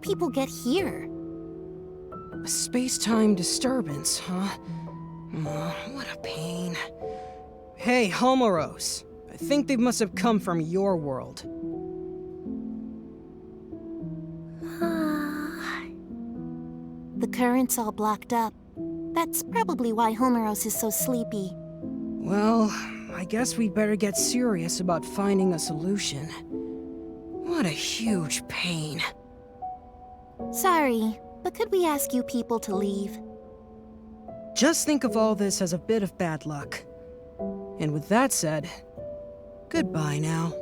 people get here? A space-time disturbance, huh? What a pain. Hey, Homeros. I think they must have come from your world. The current's all blocked up. That's probably why Homeros is so sleepy. Well, I guess we'd better get serious about finding a solution. What a huge pain. Sorry, but could we ask you people to leave? Just think of all this as a bit of bad luck. And with that said, goodbye now.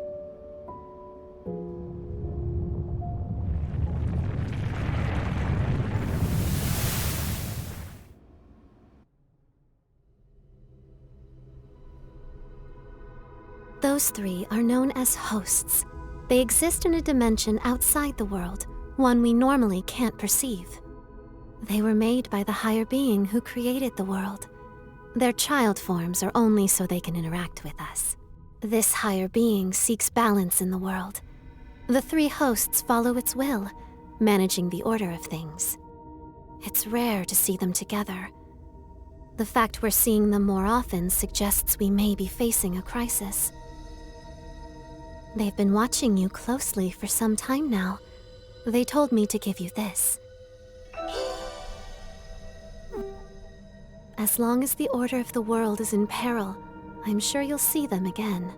Those three are known as hosts. They exist in a dimension outside the world, one we normally can't perceive. They were made by the higher being who created the world. Their child forms are only so they can interact with us. This higher being seeks balance in the world. The three hosts follow its will, managing the order of things. It's rare to see them together. The fact we're seeing them more often suggests we may be facing a crisis. They've been watching you closely for some time now. They told me to give you this. As long as the order of the world is in peril, I'm sure you'll see them again.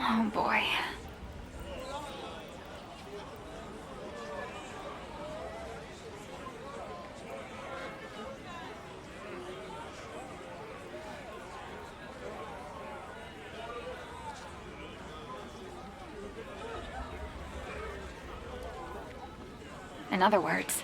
Oh boy. In other words,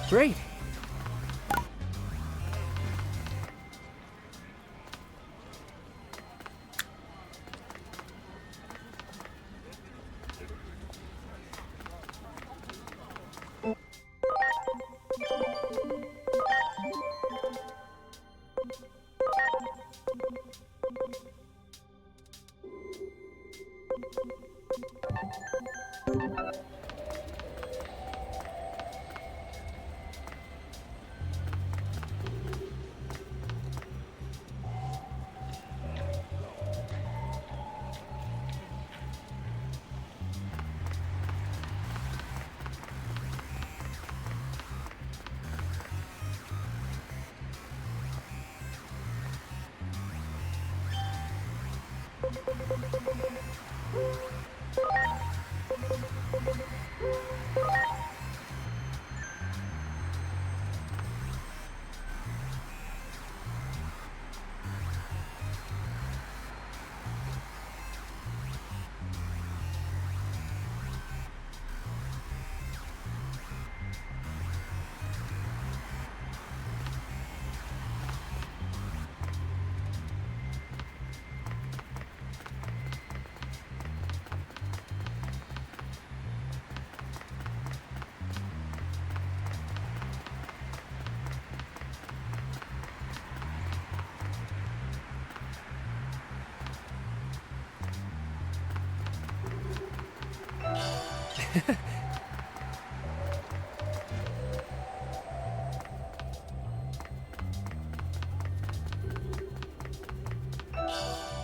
Great.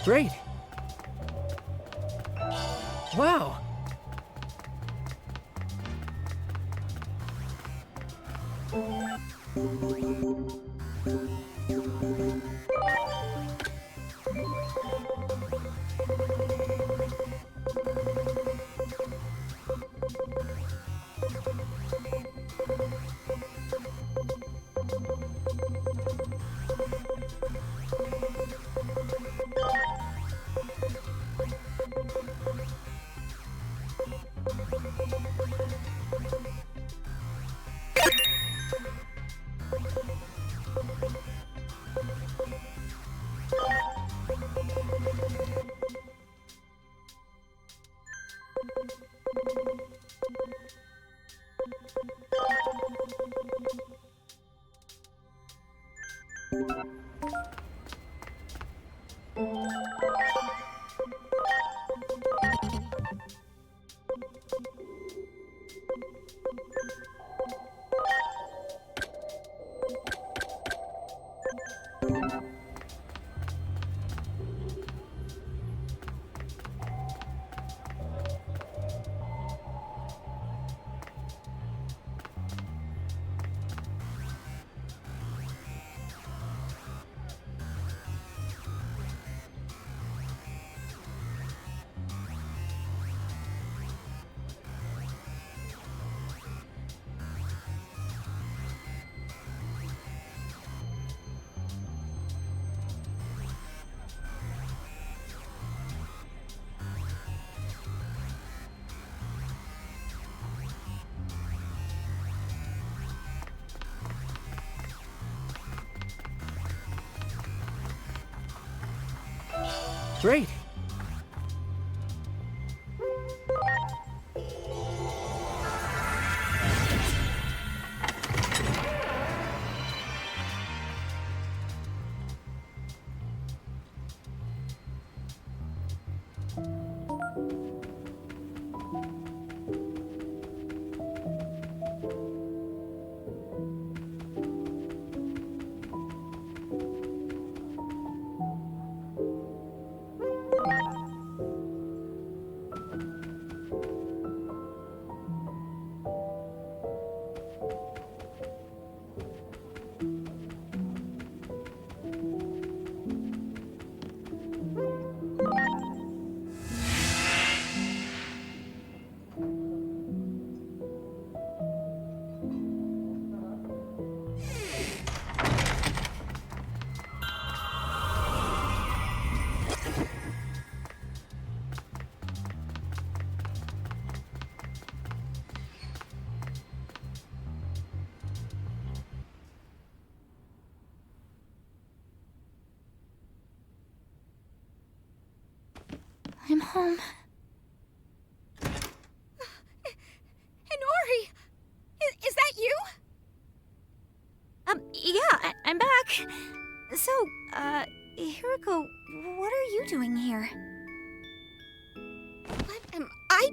Great. Wow. Great. home. Hinori! Is that you? Yeah, I'm back. So, Hiroko, what are you doing here? What am I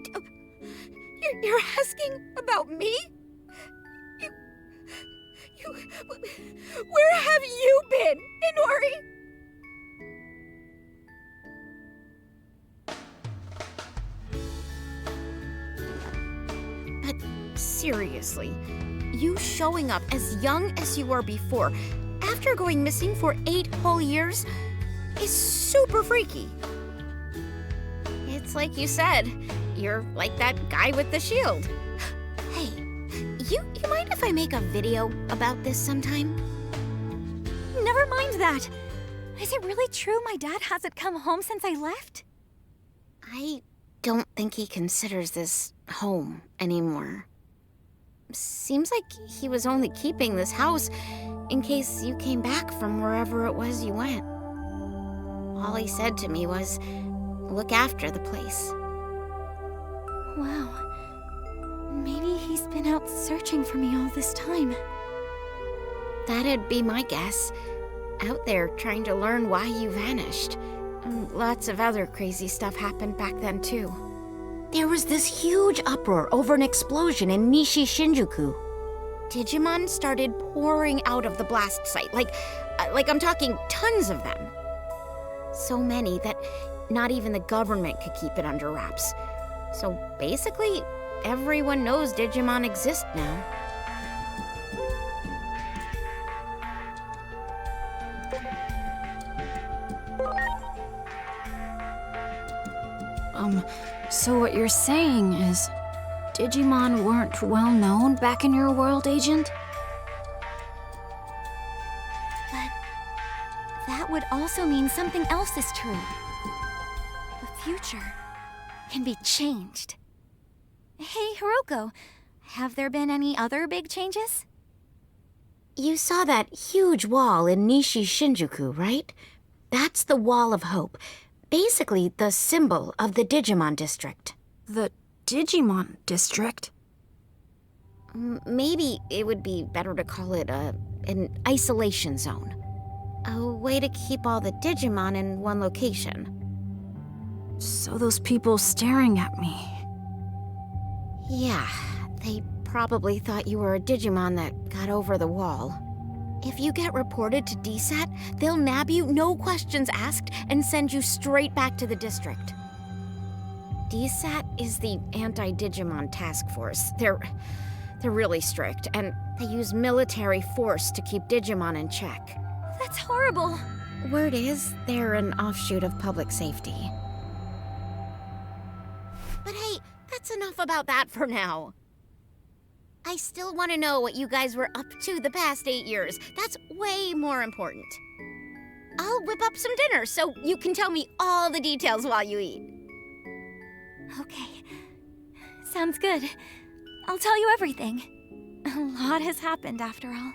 You're asking about me? Where have you been, Hinori? Seriously, you showing up as young as you were before, after going missing for 8 whole years, is super freaky. It's like you said, you're like that guy with the shield. Hey, you mind if I make a video about this sometime? Never mind that. Is it really true my dad hasn't come home since I left? I don't think he considers this home anymore. Seems like he was only keeping this house in case you came back from wherever it was you went. All he said to me was, look after the place. Wow. Maybe he's been out searching for me all this time. That'd be my guess. Out there trying to learn why you vanished. And lots of other crazy stuff happened back then, too. There was this huge uproar over an explosion in Nishi Shinjuku. Digimon started pouring out of the blast site, like I'm talking tons of them. So many that not even the government could keep it under wraps. So basically, everyone knows Digimon exist now. So what you're saying is Digimon weren't well known back in your world, Agent? But that would also mean something else is true. The future can be changed. Hey, Hiroko, have there been any other big changes? You saw that huge wall in Nishi Shinjuku, right? That's the Wall of Hope. Basically, the symbol of the Digimon district. The Digimon district? Maybe it would be better to call it an isolation zone. A way to keep all the Digimon in one location. So those people staring at me. Yeah, they probably thought you were a Digimon that got over the wall. If you get reported to DSAT, they'll nab you, no questions asked, and send you straight back to the district. DSAT is the Anti-Digimon Task Force. They're really strict, and they use military force to keep Digimon in check. That's horrible. Word is, they're an offshoot of public safety. But hey, that's enough about that for now. I still want to know what you guys were up to the past 8 years. That's way more important. I'll whip up some dinner so you can tell me all the details while you eat. Okay. Sounds good. I'll tell you everything. A lot has happened after all.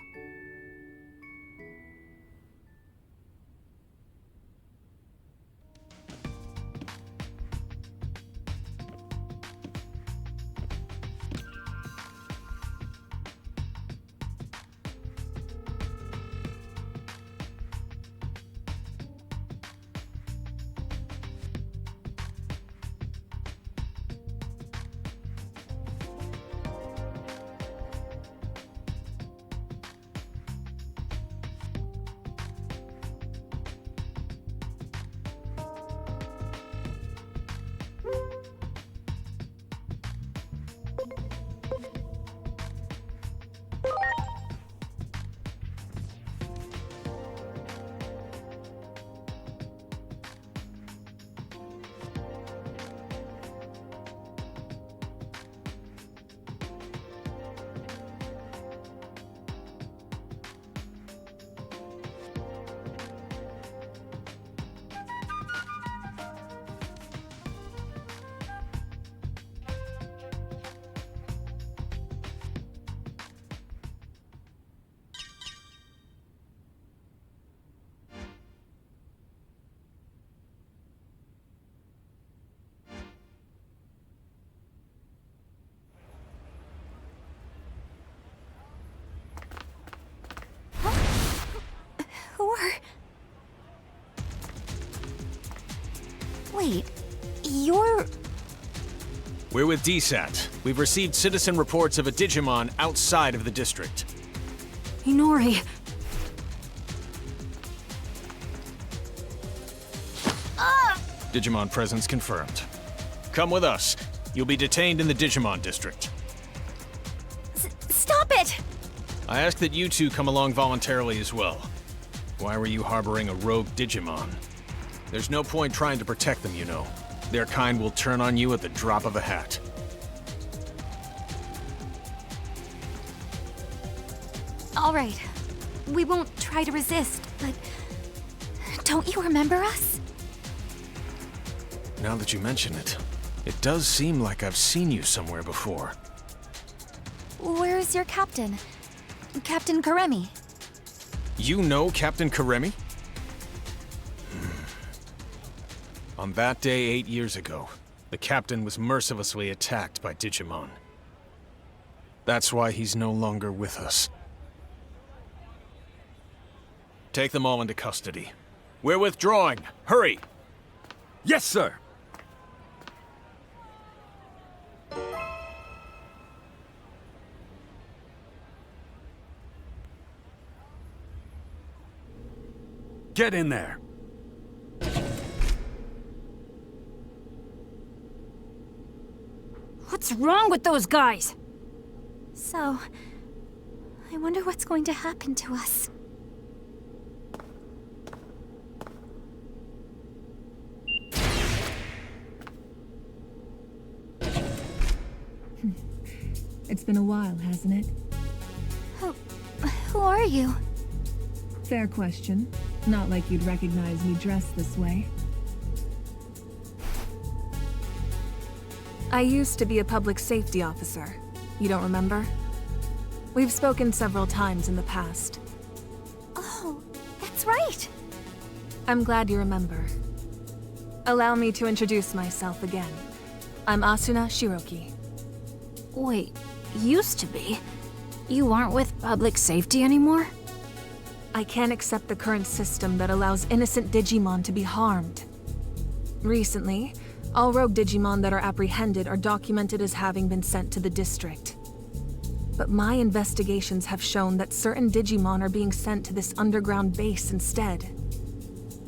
We're with DSAT. We've received citizen reports of a Digimon outside of the district. Inori. Digimon presence confirmed. Come with us. You'll be detained in the Digimon district. Stop it! I ask that you two come along voluntarily as well. Why were you harboring a rogue Digimon? There's no point trying to protect them, you know. Their kind will turn on you at the drop of a hat. All right. We won't try to resist, but... Don't you remember us? Now that you mention it, it does seem like I've seen you somewhere before. Where's your captain? Captain Karemi. You know Captain Karemi? On that day 8 years ago, the captain was mercilessly attacked by Digimon. That's why he's no longer with us. Take them all into custody. We're withdrawing. Hurry! Yes, sir. Get in there. What's wrong with those guys? So... I wonder what's going to happen to us. It's been a while, hasn't it? Who are you? Fair question. Not like you'd recognize me dressed this way. I used to be a public safety officer. You don't remember? We've spoken several times in the past. Oh, that's right. I'm glad you remember. Allow me to introduce myself again. I'm Asuna Shiroki. Wait, used to be? You aren't with public safety anymore? I can't accept the current system that allows innocent Digimon to be harmed. Recently, all rogue Digimon that are apprehended are documented as having been sent to the district. But my investigations have shown that certain Digimon are being sent to this underground base instead.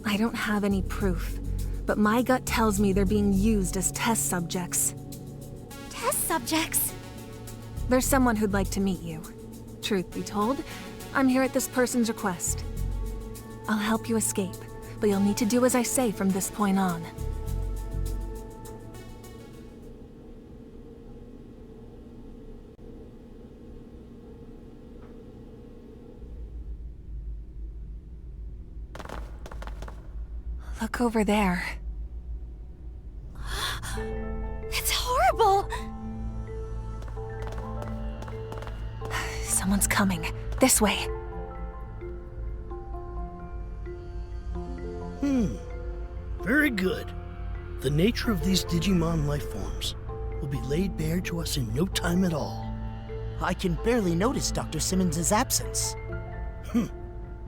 I don't have any proof, but my gut tells me they're being used as test subjects. Test subjects? There's someone who'd like to meet you. Truth be told, I'm here at this person's request. I'll help you escape, but you'll need to do as I say from this point on. Look over there. It's horrible! Someone's coming. This way. Very good. The nature of these Digimon life forms will be laid bare to us in no time at all. I can barely notice Dr. Simmons' absence.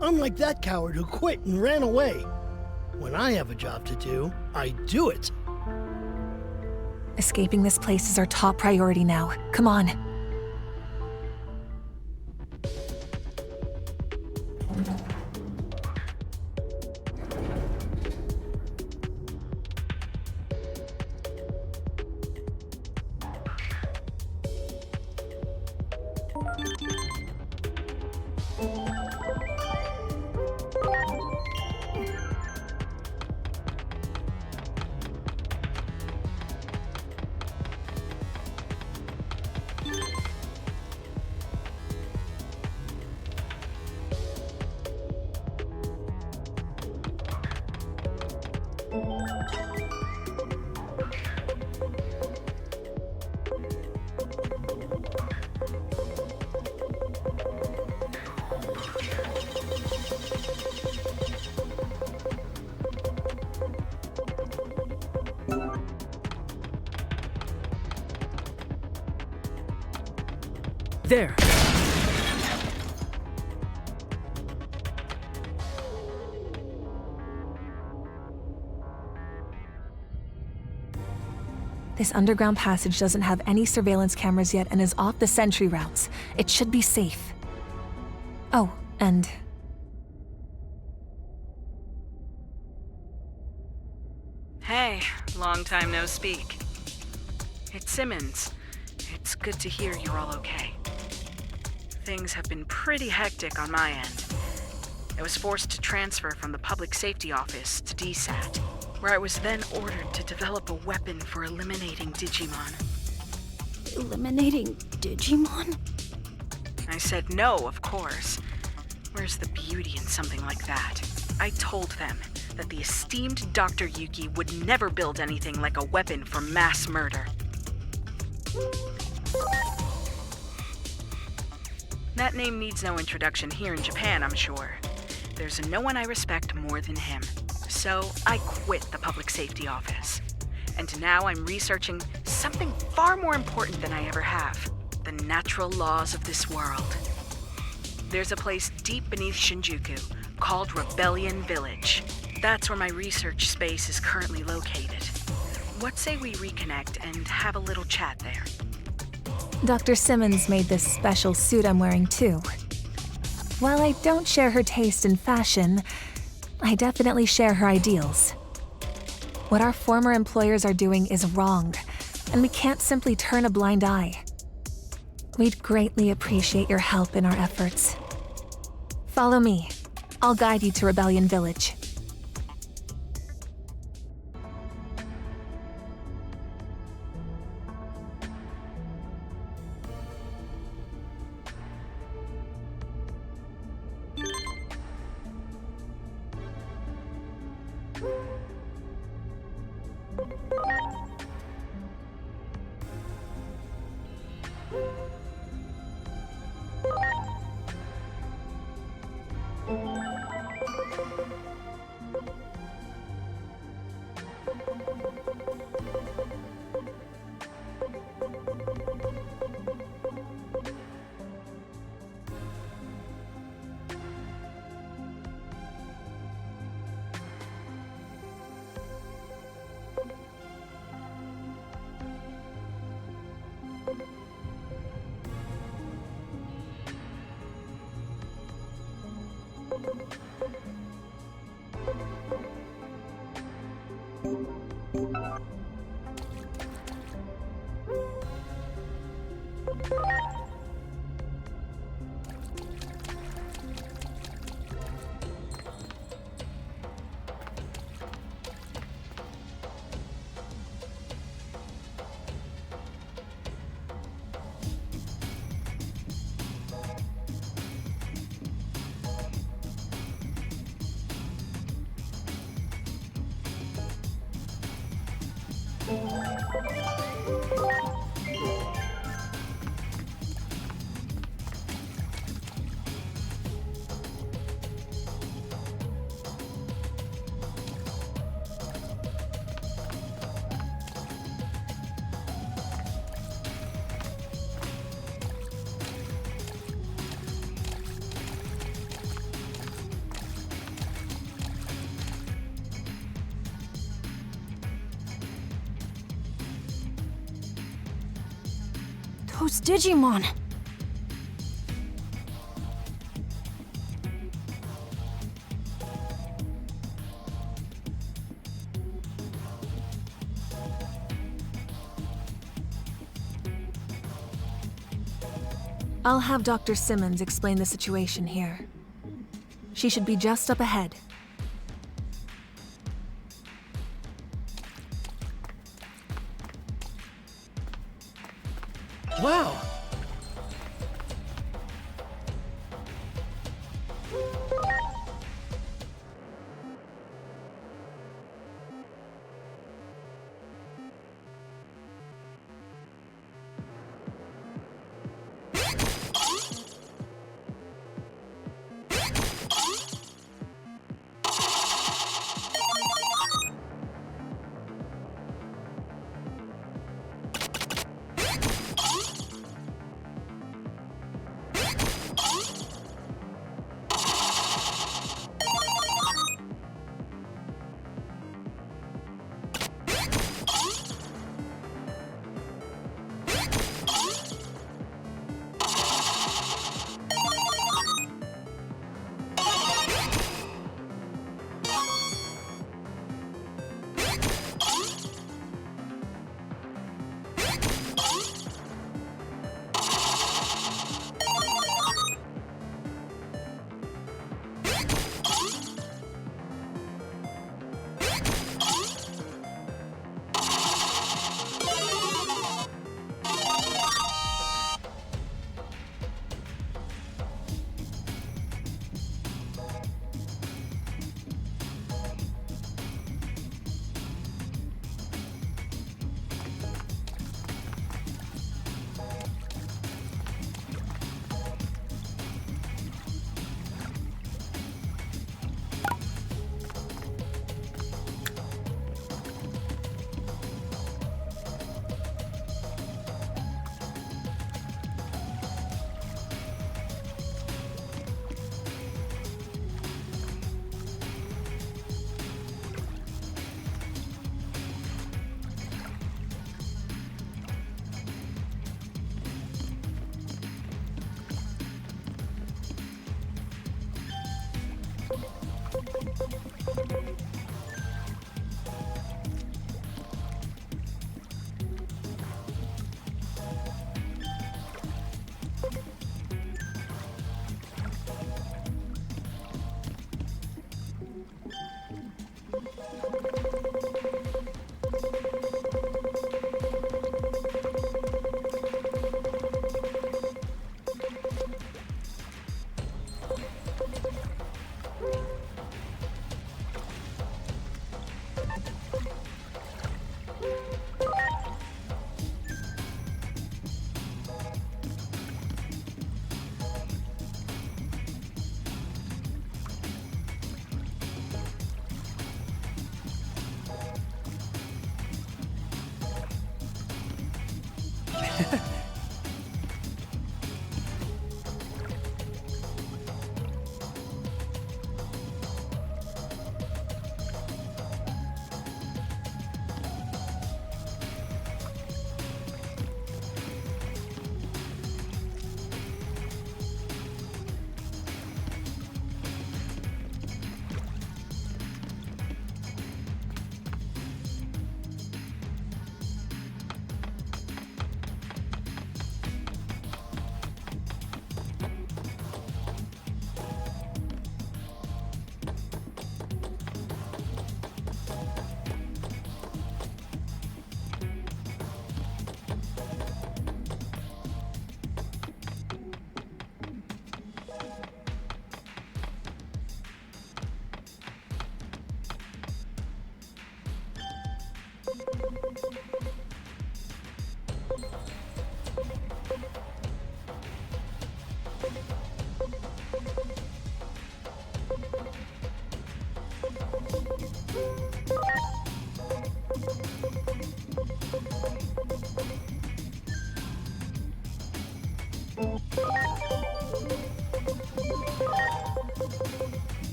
Unlike that coward who quit and ran away. When I have a job to do, I do it. Escaping this place is our top priority now. Come on. There! This underground passage doesn't have any surveillance cameras yet and is off the sentry routes. It should be safe. Oh, and... Hey, long time no speak. It's Simmons. It's good to hear you're all okay. Things have been pretty hectic on my end. I was forced to transfer from the Public Safety Office to DSAT, where I was then ordered to develop a weapon for eliminating Digimon. Eliminating Digimon? I said no, of course. Where's the beauty in something like that? I told them that the esteemed Dr. Yuki would never build anything like a weapon for mass murder. That name needs no introduction here in Japan, I'm sure. There's no one I respect more than him. So I quit the Public Safety Office. And now I'm researching something far more important than I ever have. The natural laws of this world. There's a place deep beneath Shinjuku called Rebellion Village. That's where my research space is currently located. What say we reconnect and have a little chat there? Dr. Simmons made this special suit I'm wearing too. While I don't share her taste in fashion, I definitely share her ideals. What our former employers are doing is wrong, and we can't simply turn a blind eye. We'd greatly appreciate your help in our efforts. Follow me. I'll guide you to Rebellion Village. Those Digimon! I'll have Dr. Simmons explain the situation here. She should be just up ahead. Wow!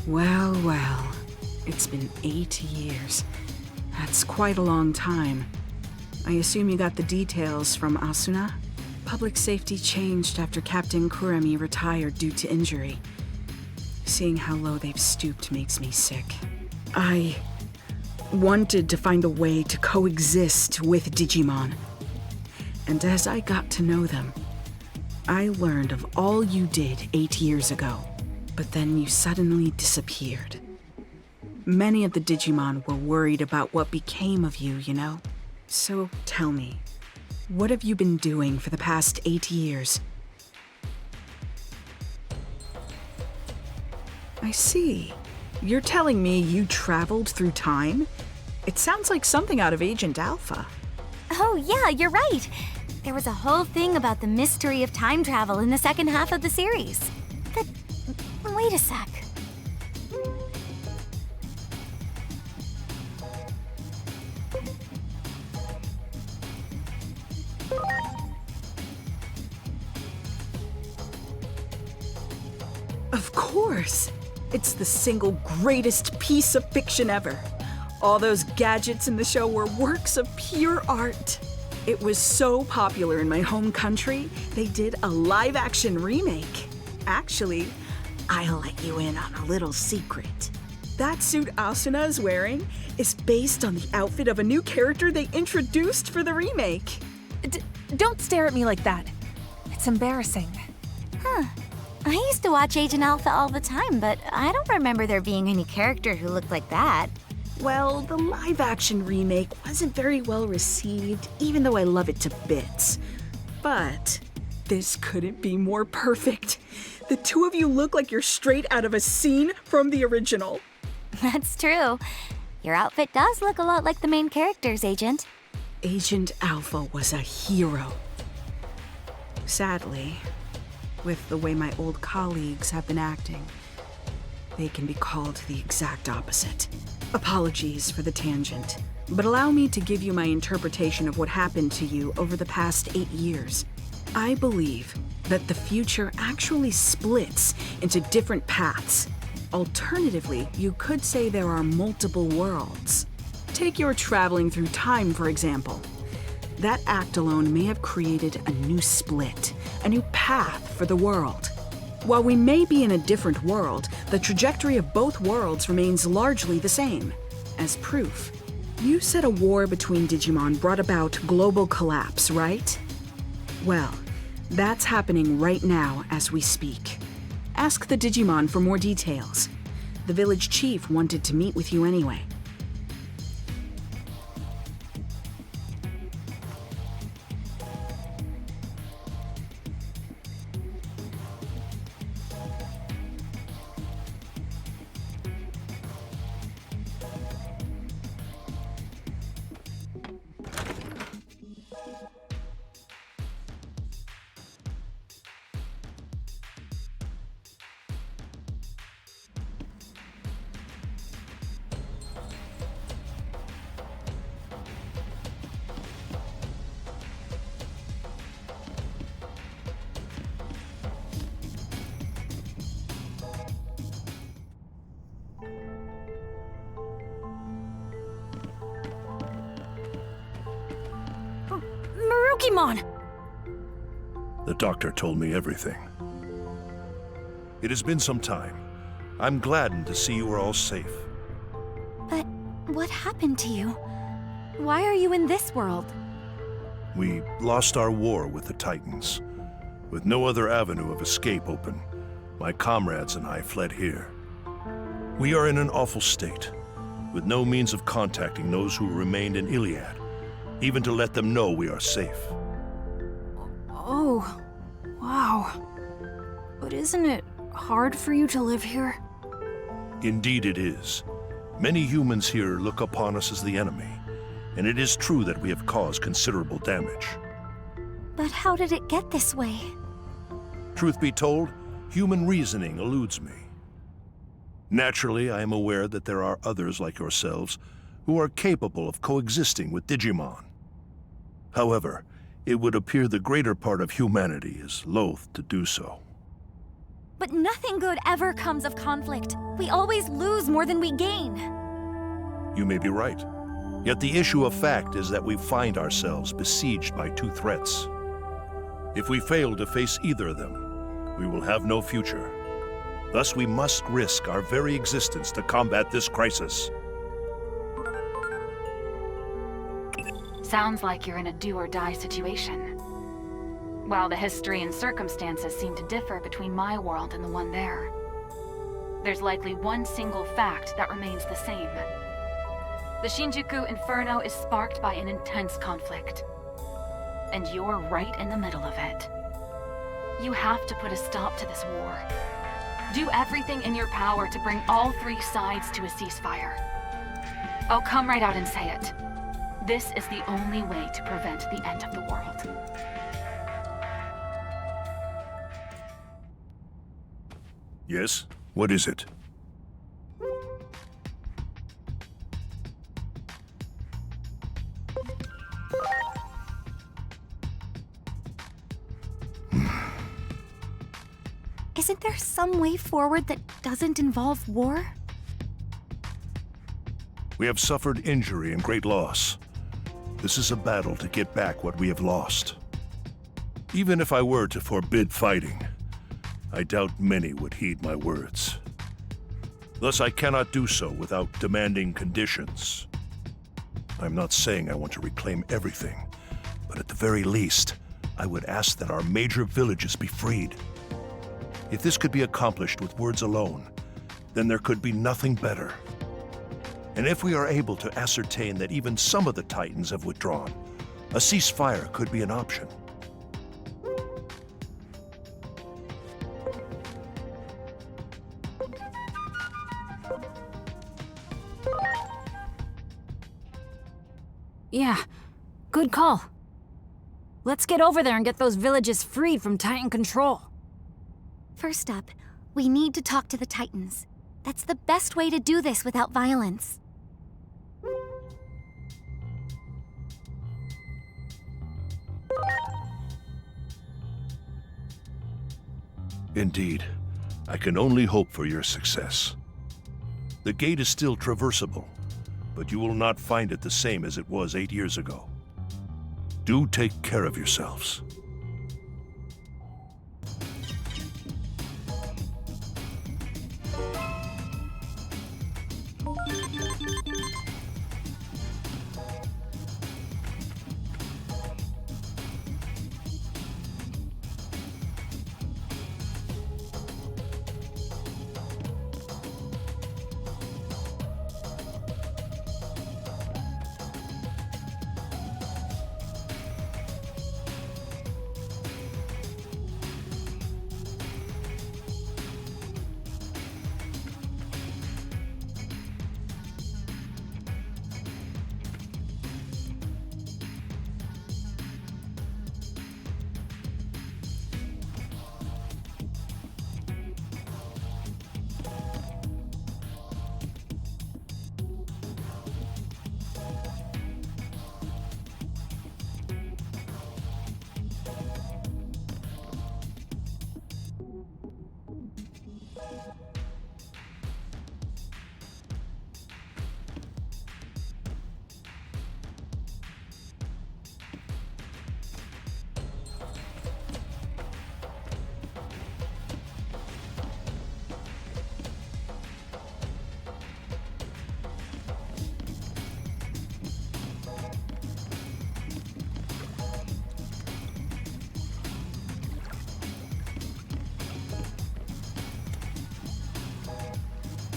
Well, well. It's been 8 years. That's quite a long time. I assume you got the details from Asuna? Public safety changed after Captain Kuremi retired due to injury. Seeing how low they've stooped makes me sick. I wanted to find a way to coexist with Digimon. And as I got to know them, I learned of all you did 8 years ago. But then you suddenly disappeared. Many of the Digimon were worried about what became of you, you know? So tell me, what have you been doing for the past 8 years? I see. You're telling me you traveled through time? It sounds like something out of Agent Alpha. Oh yeah, you're right. There was a whole thing about the mystery of time travel in the second half of the series. Wait a sec. Of course. It's the single greatest piece of fiction ever. All those gadgets in the show were works of pure art. It was so popular in my home country, they did a live-action remake. Actually, I'll let you in on a little secret. That suit Asuna is wearing is based on the outfit of a new character they introduced for the remake. Don't stare at me like that. It's embarrassing. Huh. I used to watch Agent Alpha all the time, but I don't remember there being any character who looked like that. Well, the live-action remake wasn't very well received, even though I love it to bits. But this couldn't be more perfect. The two of you look like you're straight out of a scene from the original. That's true. Your outfit does look a lot like the main characters, Agent. Agent Alpha was a hero. Sadly, with the way my old colleagues have been acting, they can be called the exact opposite. Apologies for the tangent, but allow me to give you my interpretation of what happened to you over the past 8 years. I believe that the future actually splits into different paths. Alternatively, you could say there are multiple worlds. Take your traveling through time, for example. That act alone may have created a new split, a new path for the world. While we may be in a different world, the trajectory of both worlds remains largely the same. As proof, you said a war between Digimon brought about global collapse, right? Well, that's happening right now as we speak. Ask the Digimon for more details. The village chief wanted to meet with you anyway. Digimon! The doctor told me everything. It has been some time. I'm gladdened to see you are all safe. But what happened to you? Why are you in this world? We lost our war with the Titans. With no other avenue of escape open, my comrades and I fled here. We are in an awful state, with no means of contacting those who remained in Iliad, even to let them know we are safe. Oh, wow. But isn't it hard for you to live here? Indeed it is. Many humans here look upon us as the enemy, and it is true that we have caused considerable damage. But how did it get this way? Truth be told, human reasoning eludes me. Naturally, I am aware that there are others like yourselves who are capable of coexisting with Digimon. However, it would appear the greater part of humanity is loath to do so. But nothing good ever comes of conflict. We always lose more than we gain. You may be right. Yet the issue of fact is that we find ourselves besieged by two threats. If we fail to face either of them, we will have no future. Thus, we must risk our very existence to combat this crisis. Sounds like you're in a do-or-die situation. While the history and circumstances seem to differ between my world and the one there, there's likely one single fact that remains the same. The Shinjuku Inferno is sparked by an intense conflict, and you're right in the middle of it. You have to put a stop to this war. Do everything in your power to bring all three sides to a ceasefire. I'll come right out and say it. This is the only way to prevent the end of the world. Yes? What is it? Isn't there some way forward that doesn't involve war? We have suffered injury and great loss. This is a battle to get back what we have lost. Even if I were to forbid fighting, I doubt many would heed my words. Thus, I cannot do so without demanding conditions. I'm not saying I want to reclaim everything, but at the very least, I would ask that our major villages be freed. If this could be accomplished with words alone, then there could be nothing better. And if we are able to ascertain that even some of the Titans have withdrawn, a ceasefire could be an option. Yeah, good call. Let's get over there and get those villages freed from Titan control. First up, we need to talk to the Titans. That's the best way to do this without violence. Indeed, I can only hope for your success. The gate is still traversable, but you will not find it the same as it was 8 years ago. Do take care of yourselves.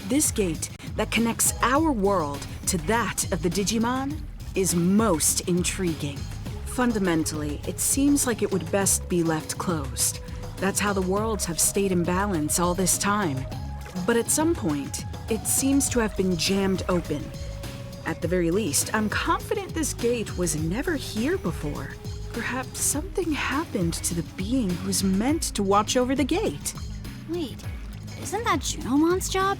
This gate that connects our world to that of the Digimon is most intriguing. Fundamentally, it seems like it would best be left closed. That's how the worlds have stayed in balance all this time. But at some point, it seems to have been jammed open. At the very least, I'm confident this gate was never here before. Perhaps something happened to the being who's meant to watch over the gate. Wait, isn't that Junomon's job?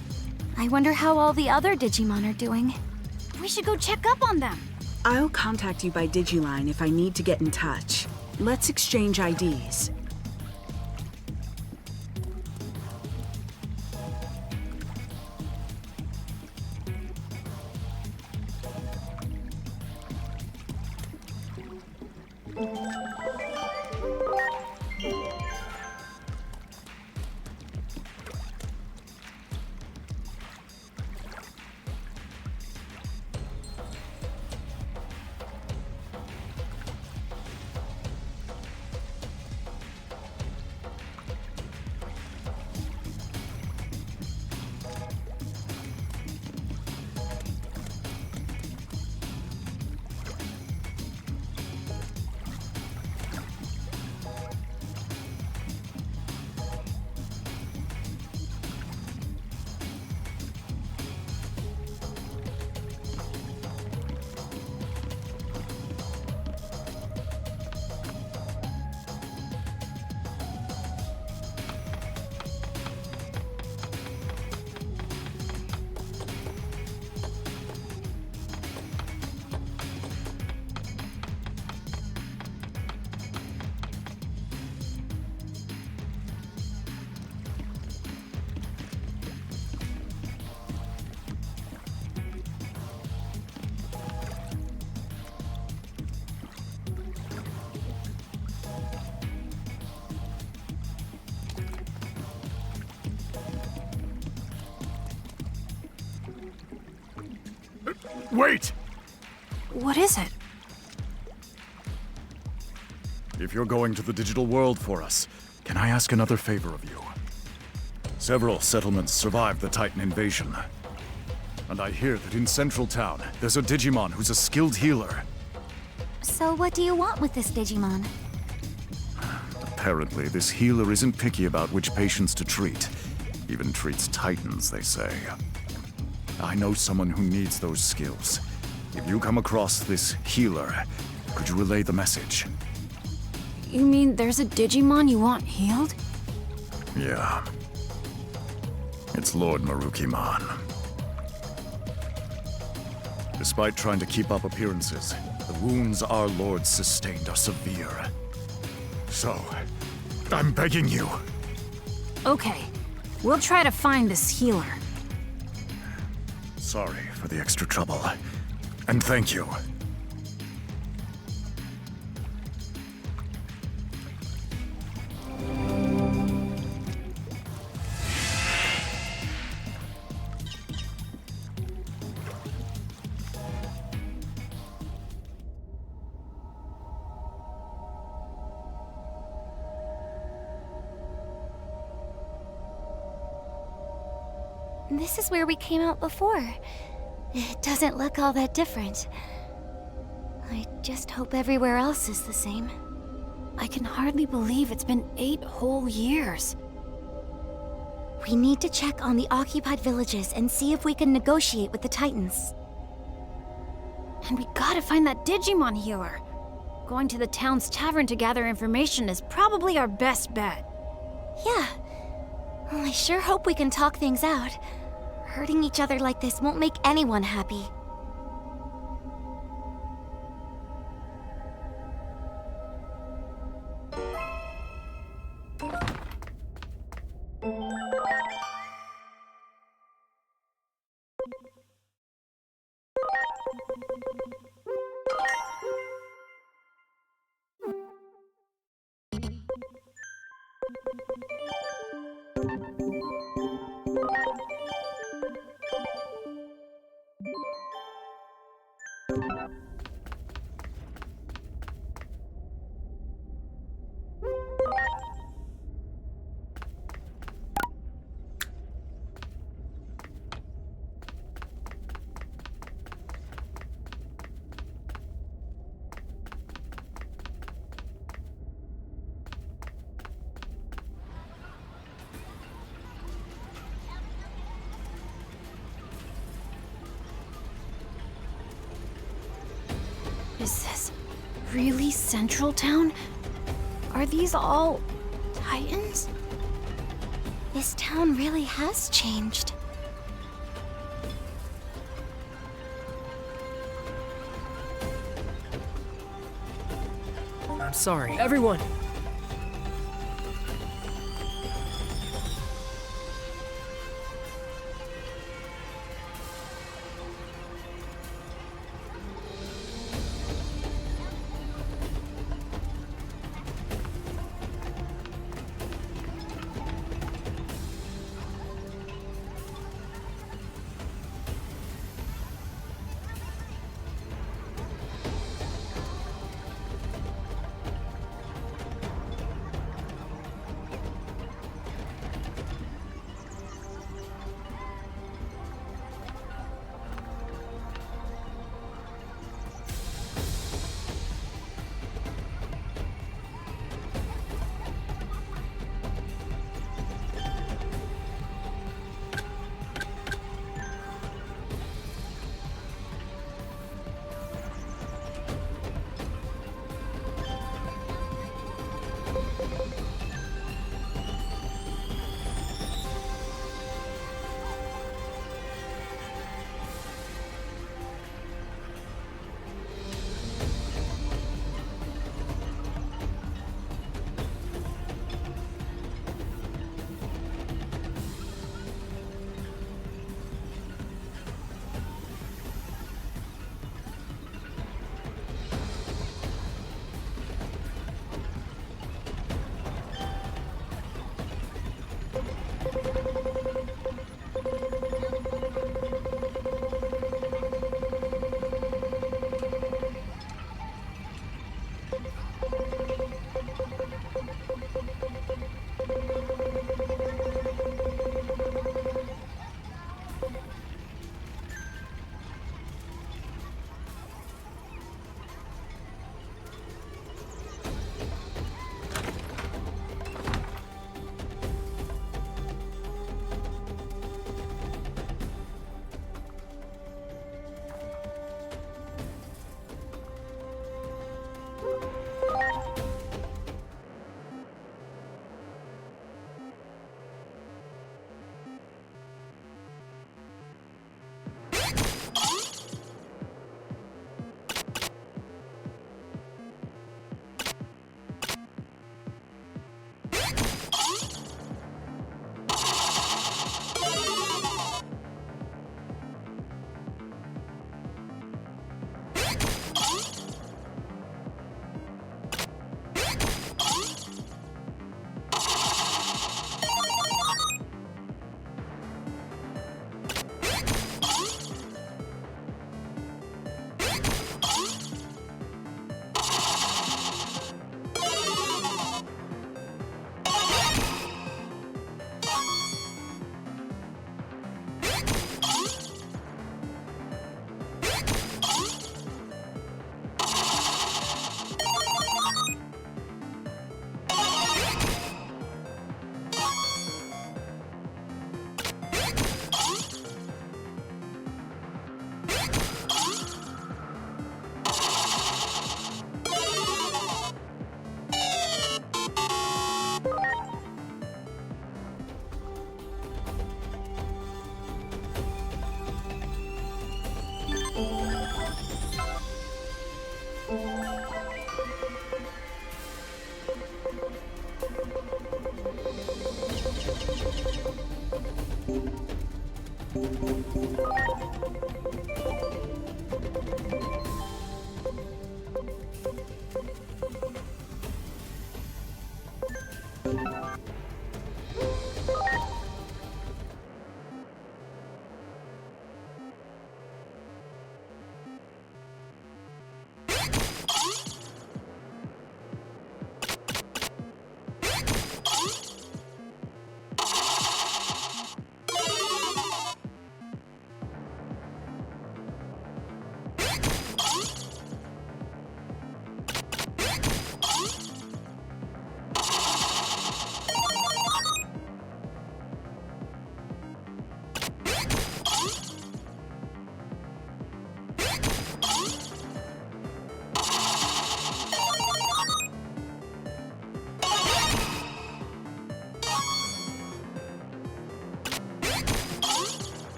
I wonder how all the other Digimon are doing. We should go check up on them. I'll contact you by Digiline if I need to get in touch. Let's exchange IDs. Wait! What is it? If you're going to the digital world for us, can I ask another favor of you? Several settlements survived the Titan invasion. And I hear that in Central Town, there's a Digimon who's a skilled healer. So what do you want with this Digimon? Apparently, this healer isn't picky about which patients to treat. Even treats Titans, they say. I know someone who needs those skills. If you come across this healer, could you relay the message? You mean there's a Digimon you want healed? Yeah. It's Lord Marukimon. Despite trying to keep up appearances, the wounds our lord sustained are severe. So, I'm begging you. Okay, we'll try to find this healer. Sorry for the extra trouble. And thank you. This is where we came out before. It doesn't look all that different. I just hope everywhere else is the same. I can hardly believe it's been 8 whole years. We need to check on the occupied villages and see if we can negotiate with the Titans. And we gotta find that Digimon healer. Going to the town's tavern to gather information is probably our best bet. Yeah. Well, I sure hope we can talk things out. Hurting each other like this won't make anyone happy. Is this really Central Town? Are these all Titans? This town really has changed. I'm sorry, everyone.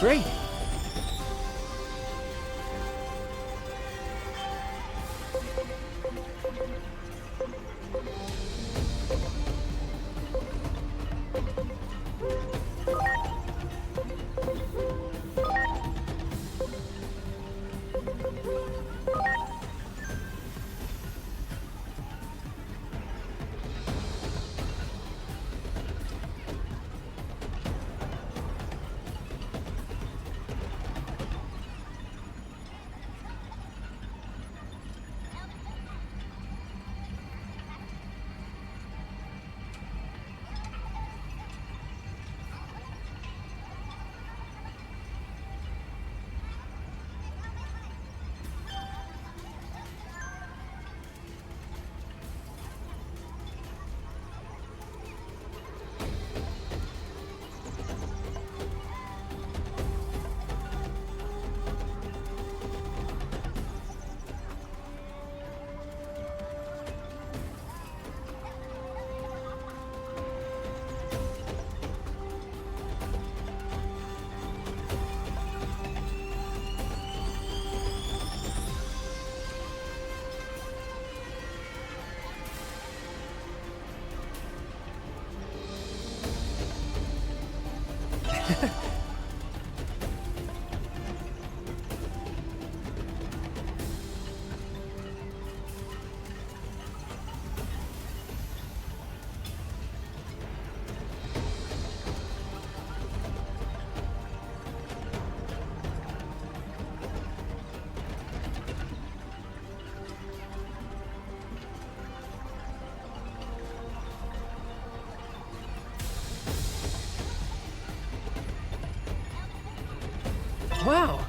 Great. Wow.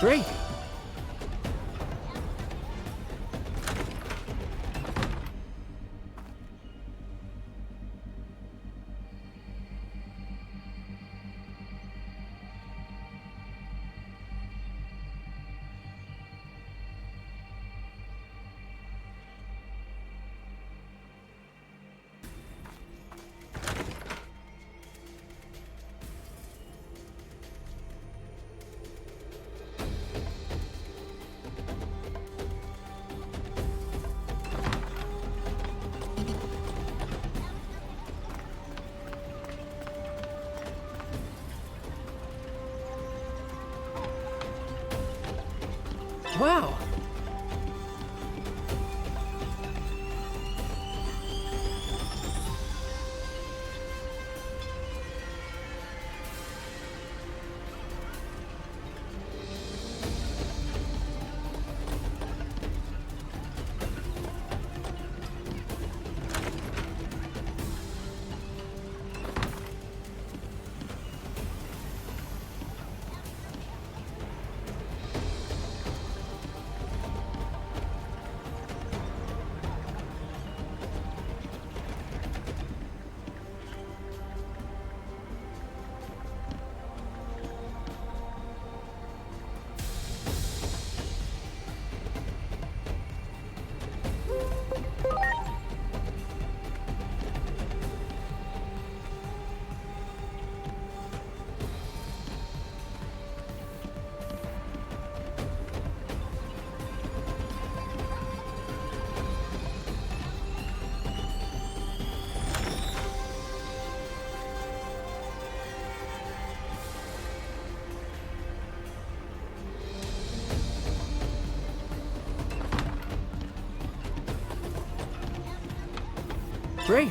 Great. Wow. Great.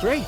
Great.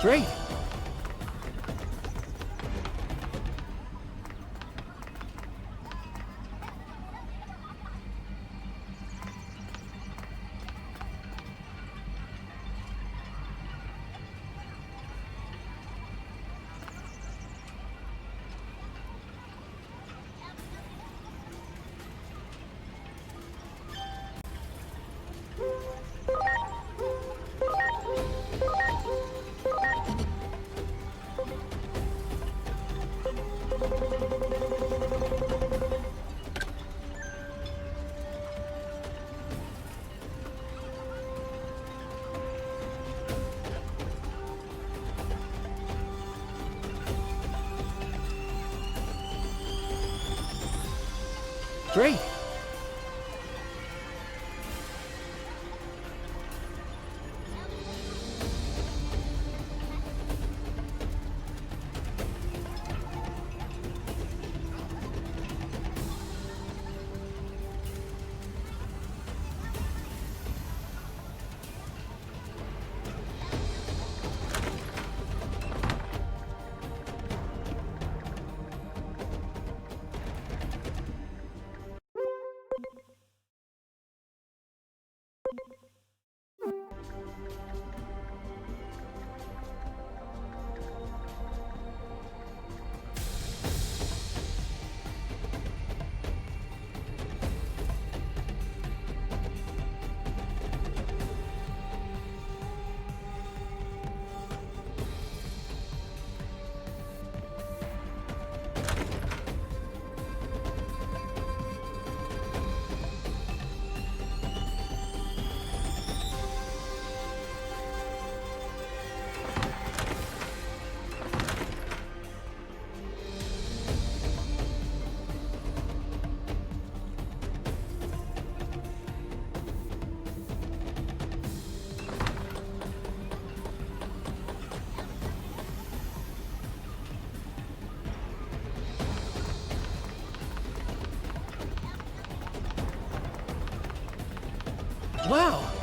Great. Great. Wow!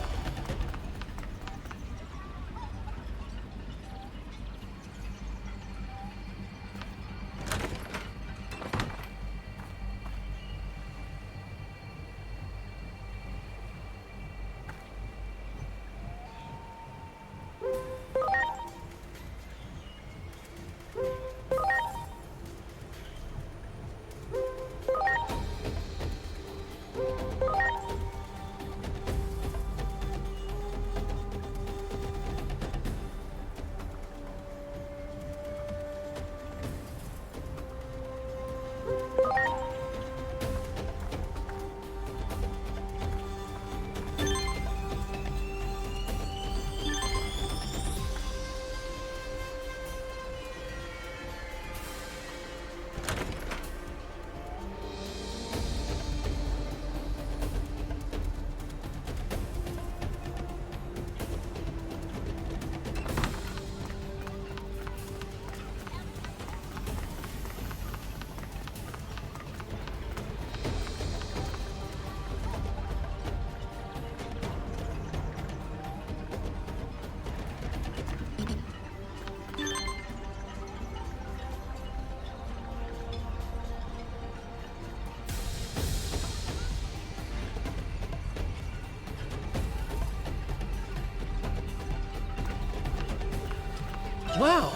Wow!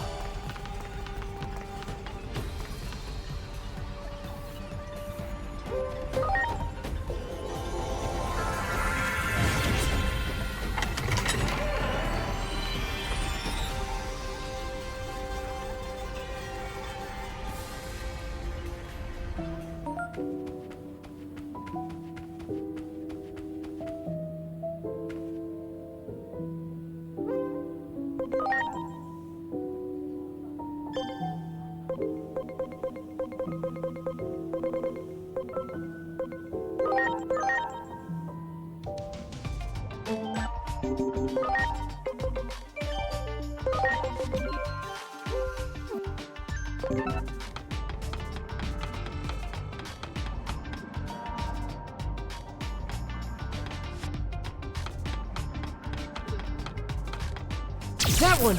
That one!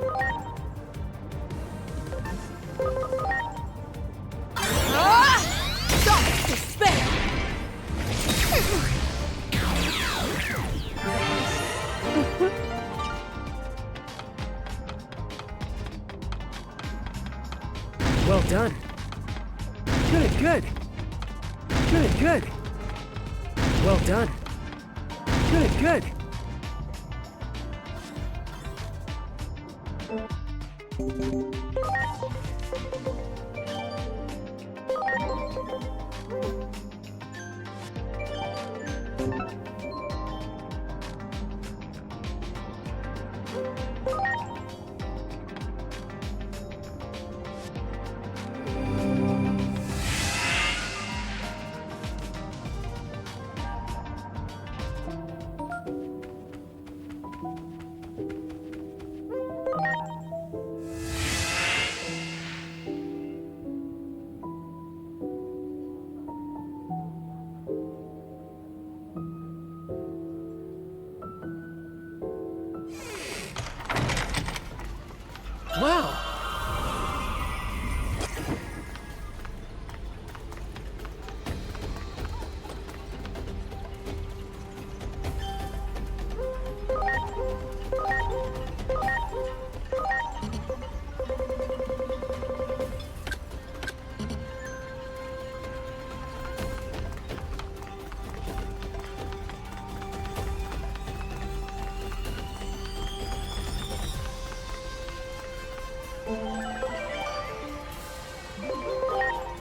Stop despair! Well done. Good, good. Good, good. Well done. Good, good.